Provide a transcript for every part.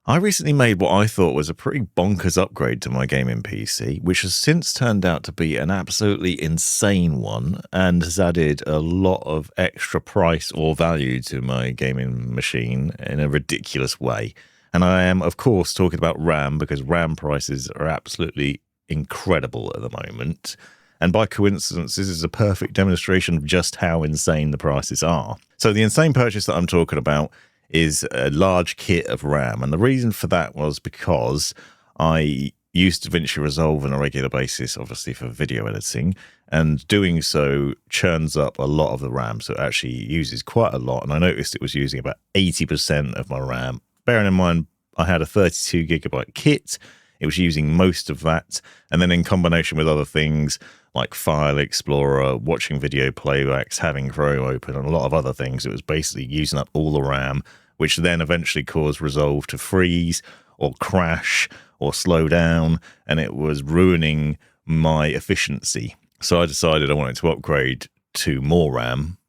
I recently made what I thought was a pretty bonkers upgrade to my gaming PC, which has since turned out to be an absolutely insane one and has added a lot of extra price or value to my gaming machine in a ridiculous way. And I am, of course, talking about RAM, because RAM prices are absolutely incredible at the moment. And by coincidence, this is a perfect demonstration of just how insane the prices are. So the insane purchase that I'm talking about is a large kit of RAM. And the reason for that was because I use DaVinci Resolve on a regular basis, obviously for video editing, and doing so churns up a lot of the RAM. So it actually uses quite a lot. And I noticed it was using about 80% of my RAM. Bearing in mind, I had a 32 gigabyte kit. It was using most of that. And then in combination with other things like File Explorer, watching video playbacks, having Corrao open, and a lot of other things, it was basically using up all the RAM, which then eventually caused Resolve to freeze or crash or slow down, and it was ruining my efficiency. So I decided I wanted to upgrade to more RAM,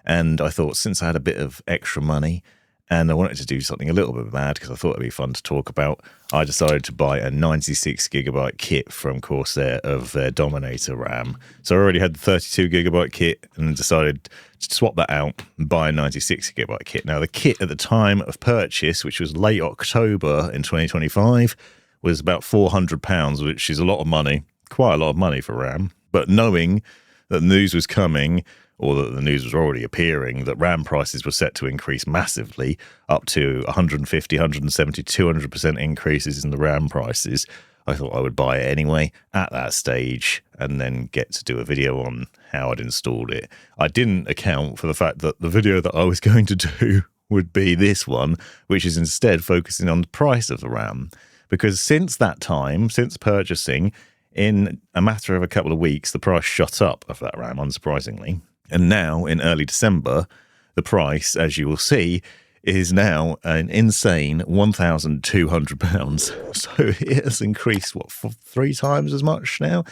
and I thought, since I had a bit of extra money and I wanted to do something a little bit mad because I thought it'd be fun to talk about, I decided to buy a 96 gigabyte kit from Corsair of their Dominator RAM. So I already had the 32 gigabyte kit and decided to swap that out and buy a 96 gigabyte kit. Now, the kit at the time of purchase, which was late October in 2025, was about £400, which is a lot of money, quite a lot of money for RAM. But knowing that the news was coming, or that the news was already appearing, that RAM prices were set to increase massively, up to 150, 170, 200% increases in the RAM prices, I thought I would buy it anyway at that stage and then get to do a video on how I'd installed it. I didn't account for the fact that the video that I was going to do would be this one, which is instead focusing on the price of the RAM. Because since that time, since purchasing, in a matter of a couple of weeks, the price shot up of that RAM, unsurprisingly. And now, in early December, the price, as you will see, is now an insane £1,200. So it has increased, what, 3 times as much now?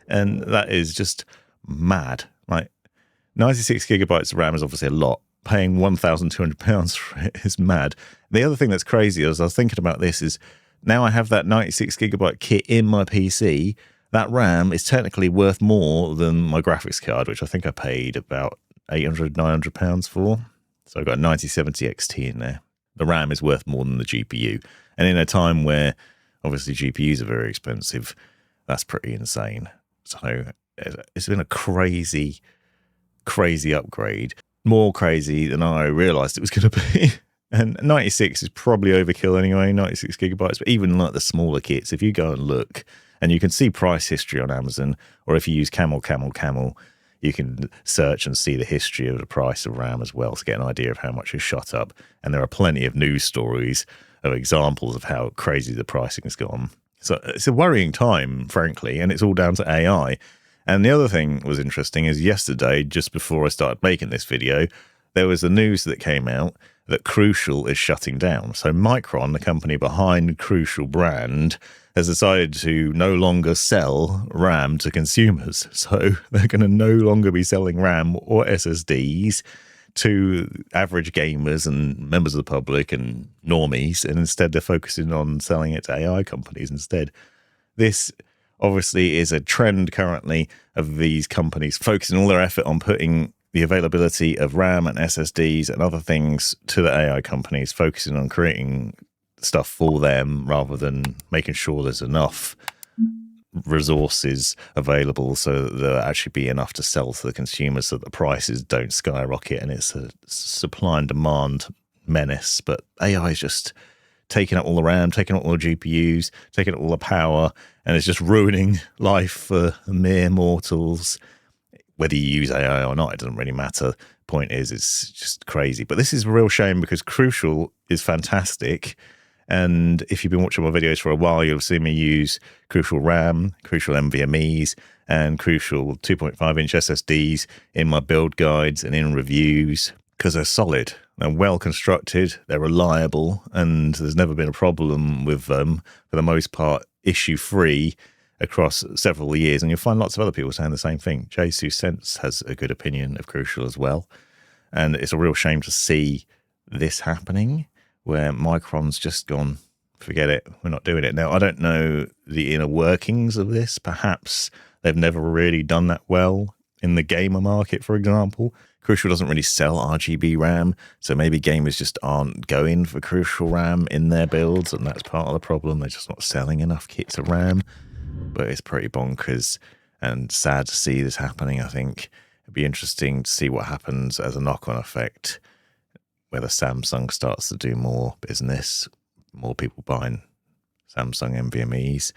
And that is just mad. Like, 96 gigabytes of RAM is obviously a lot. Paying £1,200 for it is mad. The other thing that's crazy, as I was thinking about this, is now I have that 96 gigabyte kit in my PC. That RAM is technically worth more than my graphics card, which I think I paid about £800, £900 for. So I've got a 9070 XT in there. The RAM is worth more than the GPU. And in a time where obviously GPUs are very expensive, that's pretty insane. So it's been a crazy, crazy upgrade. More crazy than I realized it was going to be. And 96 is probably overkill anyway, 96 gigabytes. But even like the smaller kits, if you go and look, and you can see price history on Amazon, or if you use Camel, you can search and see the history of the price of RAM as well to get an idea of how much it's shot up. And there are plenty of news stories of examples of how crazy the pricing has gone. So it's a worrying time, frankly, and it's all down to AI. And the other thing that was interesting is yesterday, just before I started making this video, there was the news that came out that Crucial is shutting down. So Micron, the company behind Crucial brand, has decided to no longer sell RAM to consumers. So they're going to no longer be selling RAM or SSDs to average gamers and members of the public and normies, and instead they're focusing on selling it to AI companies instead. This obviously is a trend currently of these companies focusing all their effort on putting the availability of RAM and SSDs and other things to the AI companies, focusing on creating stuff for them rather than making sure there's enough resources available so that there'll actually be enough to sell to the consumers so that the prices don't skyrocket and it's a supply and demand menace. But AI is just taking up all the RAM, taking up all the GPUs, taking up all the power, and it's just ruining life for mere mortals. Whether you use AI or not, it doesn't really matter. Point is, it's just crazy. But this is a real shame because Crucial is fantastic. And if you've been watching my videos for a while, you'll see me use Crucial RAM, Crucial NVMEs, and Crucial 2.5-inch SSDs in my build guides and in reviews because they're solid. They're well constructed, they're reliable, and there's never been a problem with them, for the most part, issue-free across several years. And you'll find lots of other people saying the same thing. Jesus Sense has a good opinion of Crucial as well. And it's a real shame to see this happening, where Micron's just gone forget it. We're not doing it. Now, I don't know the inner workings of this. Perhaps they've never really done that well in the gamer market, for example. Crucial doesn't really sell RGB RAM, so maybe gamers just aren't going for Crucial RAM in their builds, and that's part of the problem. They're just not selling enough kits of RAM. But it's pretty bonkers and sad to see this happening, I think. It'd be interesting to see what happens as a knock-on effect, whether Samsung starts to do more business, more people buying Samsung NVMe's,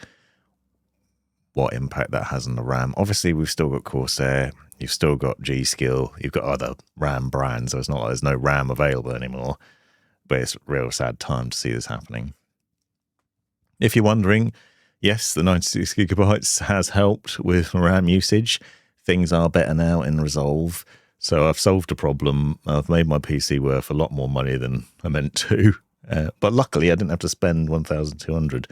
what impact that has on the RAM. Obviously, we've still got Corsair, you've still got G-Skill, you've got other RAM brands, so it's not like there's no RAM available anymore, but it's a real sad time to see this happening. If you're wondering, yes, the 96 gigabytes has helped with RAM usage. Things are better now in Resolve, so I've solved a problem. I've made my PC worth a lot more money than I meant to, but luckily I didn't have to spend 1,200.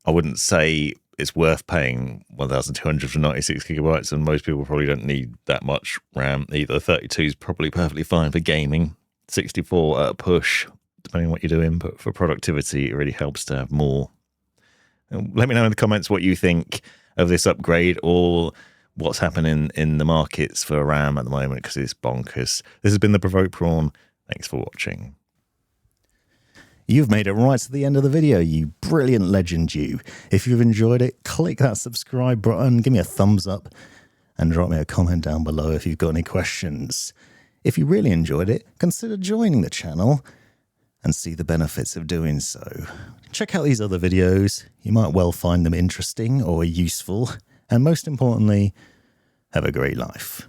I wouldn't say it's worth paying 1,200 for 96 gigabytes, and most people probably don't need that much RAM either. 32 is probably perfectly fine for gaming. 64 at a push, depending on what you're doing, but for productivity, it really helps to have more. Let me know in the comments what you think of this upgrade, or what's happening in the markets for RAM at the moment, because it's bonkers. This has been the Provoked Prawn. Thanks for watching. You've made it right to the end of the video, you brilliant legend you. If you've enjoyed it, click that subscribe button, give me a thumbs up, and drop me a comment down below if you've got any questions. If you really enjoyed it, consider joining the channel and see the benefits of doing so. Check out these other videos, you might well find them interesting or useful, and most importantly, have a great life.